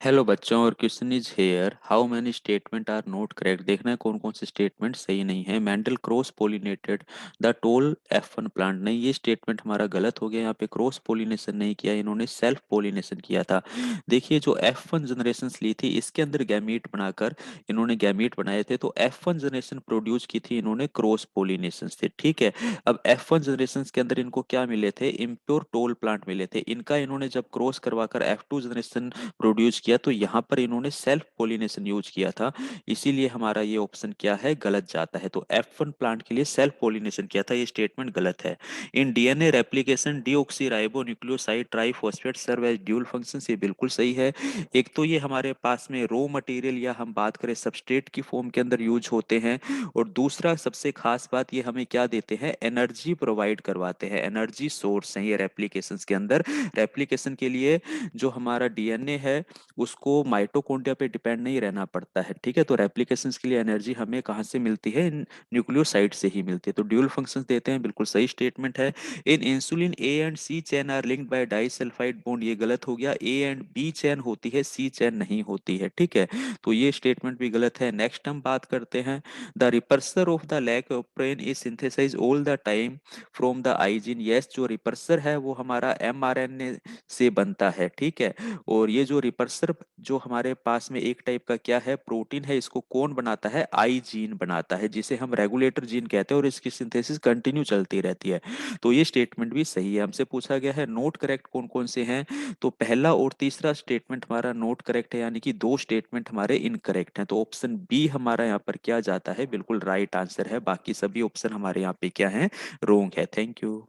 Hello बच्चों, और question is here, how many statement are not correct. देखना है कौन कौन से स्टेटमेंट सही नहीं है। Mendel cross pollinated the tall F1 plant, नहीं, ये स्टेटमेंट हमारा गलत हो गया। यहाँ पे क्रॉस पोलिनेशन नहीं किया, इन्होंने सेल्फ पोलिनेशन किया था। देखिए, जो F1 जनरेशन ली थी इसके अंदर गैमीट बनाकर इन्होंने गैमीट बनाए थे, तो F1 जनरेशन प्रोड्यूस की थी इन्होंने क्रॉस पोलिनेशन से। ठीक है। अब F1 जनरेशन के अंदर इनको क्या मिले थे? इम्प्योर टोल प्लांट मिले थे। इनका इन्होंने जब क्रॉस करवाकर F2 जनरेशन प्रोड्यूस किया, तो यहाँ पर इन्होंने सेल्फ पोलिनेशन यूज किया था। इसीलिए हमारा ये ऑप्शन क्या है? गलत जाता है। तो F1 प्लांट के लिए सेल्फ पोलिनेशन किया था, ये स्टेटमेंट गलत है। In DNA replication deoxyribonucleoside triphosphate serve as dual function, ये बिल्कुल सही है। एक तो ये हमारे पास में रॉ मटेरियल या हम बात करें सबस्ट्रेट की फॉर्म के अंदर यूज होते हैं। और दूसरा सबसे खास बात, ये हमें क्या देते हैं? एनर्जी प्रोवाइड करवाते हैं, एनर्जी सोर्स है ये रेप्लिकेशन के अंदर। रेप्लिकेशन के लिए जो हमारा डीएनए है उसको माइटोकॉन्ड्रिया पे डिपेंड नहीं रहना पड़ता है। ठीक है। तो रेप्लिकेशन के लिए एनर्जी हमें कहाँ से मिलती है? इन न्यूक्लियोसाइड से ही मिलती है। तो ड्यूल फंक्शंस देते हैं, बिल्कुल सही स्टेटमेंट है। In insulin A and C chain are linked by disulphide bond, ये गलत हो गया। ए एंड बी चेन होती है, सी चेन नहीं होती है। ठीक है। तो ये स्टेटमेंट भी गलत है। नेक्स्ट हम बात करते हैं, the repressor of the lac of operon is synthesize all the time from the i gene. Yes, जो रिपर्सर है वो हमारा एमआरएनए से बनता है। ठीक है। और ये जो रिपर्सर जो हमारे पास में एक टाइप का क्या है? प्रोटीन है। इसको कौन बनाता है? आई जीन बनाता है, जिसे हम रेगुलेटर जीन कहते हैं, और इसकी सिंथेसिस कंटिन्यू चलती रहती है। तो ये स्टेटमेंट भी सही है। हमसे पूछा गया है नोट करेक्ट कौन कौन से हैं, तो पहला और तीसरा स्टेटमेंट हमारा नोट करेक्ट है, यानी कि दो स्टेटमेंट हमारे इनकरेक्ट हैं। तो ऑप्शन बी हमारा यहाँ पर क्या जाता है? बिल्कुल राइट आंसर है। बाकी सभी ऑप्शन हमारे यहाँ पे क्या है? रोंग है। Thank you.